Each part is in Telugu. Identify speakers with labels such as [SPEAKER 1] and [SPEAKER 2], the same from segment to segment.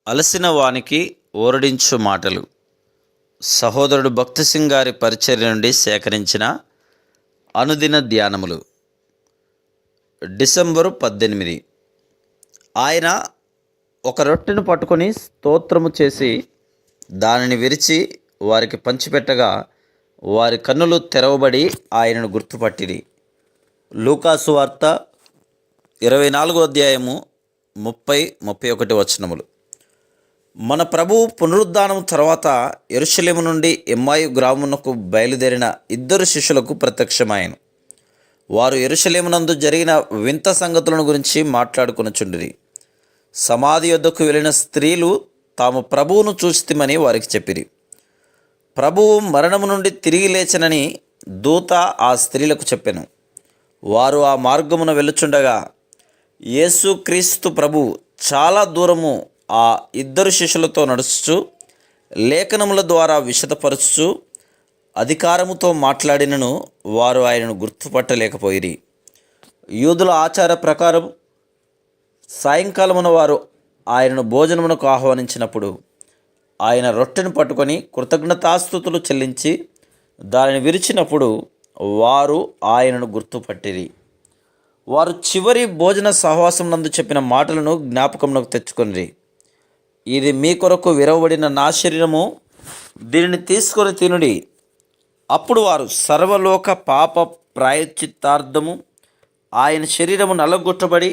[SPEAKER 1] అలసిన వానికి ఓరడించు మాటలు. సహోదరుడు భక్తి సింగ్ గారి పరిచర్య నుండి సేకరించిన అనుదిన ధ్యానములు. డిసెంబరు 18. ఆయన ఒక రొట్టెను పట్టుకొని స్తోత్రము చేసి దానిని విరిచి వారికి పంచిపెట్టగా వారి కన్నులు తెరవబడి ఆయనను గుర్తుపట్టిరి. లూకాసు వార్త 24వ అధ్యాయము 30-31 వచనములు. మన ప్రభువు పునరుద్ధానం తర్వాత యెరూషలేము నుండి ఎమ్మాయి గ్రామమునకు బయలుదేరిన 2 శిష్యులకు ప్రత్యక్షమాయెను. వారు యెరూషలేమునందు జరిగిన వింత సంగతులను గురించి మాట్లాడుకొనుచుండిరి. సమాధి యొద్దకు వెళ్ళిన స్త్రీలు తాము ప్రభువును చూసితిమని వారికి చెప్పిరి. ప్రభువు మరణము నుండి తిరిగి లేచెనని దూత ఆ స్త్రీలకు చెప్పెను. వారు ఆ మార్గమున వెళ్ళుచుండగా యేసుక్రీస్తు ప్రభువు చాలా దూరము ఆ 2 శిష్యులతో నడుచుచు లేఖనముల ద్వారా విశదపరచుచు అధికారముతో మాట్లాడినను వారు ఆయనను గుర్తుపట్టలేకపోయిరి. యూదుల ఆచార ప్రకారం సాయంకాలమున వారు ఆయనను భోజనమునకు ఆహ్వానించినప్పుడు ఆయన రొట్టెను పట్టుకొని కృతజ్ఞతాస్తుతులు చెల్లించి దానిని విరిచినప్పుడు వారు ఆయనను గుర్తుపట్టిరి. వారు చివరి భోజన సహవాసం నందు చెప్పిన మాటలను జ్ఞాపకమునకు తెచ్చుకొనిరి. ఇది మీ కొరకు విరవబడిన నా శరీరము, దీనిని తీసుకొని తినుడి. అప్పుడు వారు సర్వలోక పాప ప్రాయశ్చిత్తార్థము ఆయన శరీరము నలగొట్టబడి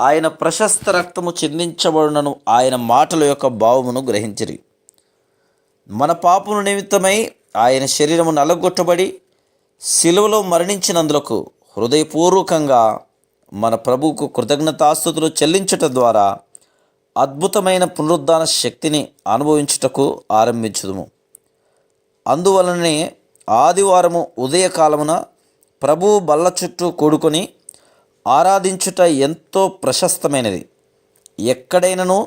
[SPEAKER 1] ఆయన ప్రశస్త రక్తము చిందించబడునను ఆయన మాటల యొక్క భావమును గ్రహించిరి. మన పాపము నిమిత్తమై ఆయన శరీరము నలగొట్టబడి సిలువలో మరణించినందులకు హృదయపూర్వకంగా మన ప్రభువుకు కృతజ్ఞతాస్తుతులు చెల్లించుట ద్వారా అద్భుతమైన పునరుద్ధాన శక్తిని అనుభవించుటకు ఆరంభించుదుము. అందువలనే ఆదివారము ఉదయకాలమున ప్రభువు బల్ల చుట్టూ కూడుకొని ఆరాధించుట ఎంతో ప్రశస్తమైనది. ఎక్కడైనను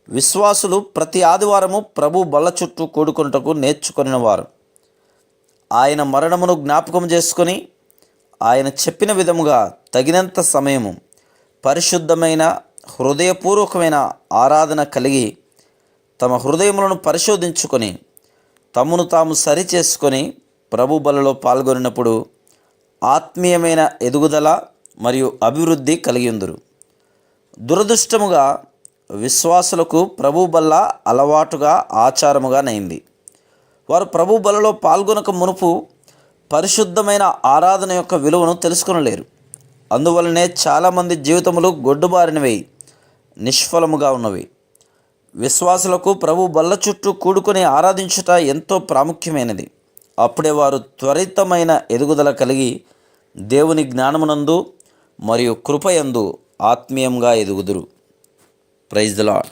[SPEAKER 1] విశ్వాసులు ప్రతి ఆదివారము ప్రభు బల్ల చుట్టూ కూడుకొనుటకు నేర్చుకొనినవారు. ఆయన మరణమును జ్ఞాపకం చేసుకొని ఆయన చెప్పిన విధముగా తగినంత సమయము పరిశుద్ధమైన హృదయపూర్వకమైన ఆరాధన కలిగి తమ హృదయములను పరిశోధించుకొని తమను తాము సరిచేసుకొని ప్రభు బలలో పాల్గొనినప్పుడు ఆత్మీయమైన ఎదుగుదల మరియు అభివృద్ధి కలిగిందురు. దురదృష్టముగా విశ్వాసులకు ప్రభు బల్ల అలవాటుగా ఆచారముగా నైంది. వారు ప్రభు బలలో పాల్గొనక మునుపు పరిశుద్ధమైన ఆరాధన యొక్క విలువను తెలుసుకొనలేరు. అందువలనే చాలామంది జీవితములు గొడ్డుబారినవి, నిష్ఫలముగా ఉన్నవి. విశ్వాసులకు ప్రభు బల్ల చుట్టూ కూడుకొని ఆరాధించుట ఎంతో ప్రాముఖ్యమైనది. అప్పుడే వారు త్వరితమైన ఎదుగుదల కలిగి దేవుని జ్ఞానమునందు మరియు కృపయందు ఆత్మీయంగా ఎదుగుదురు. Praise the lord.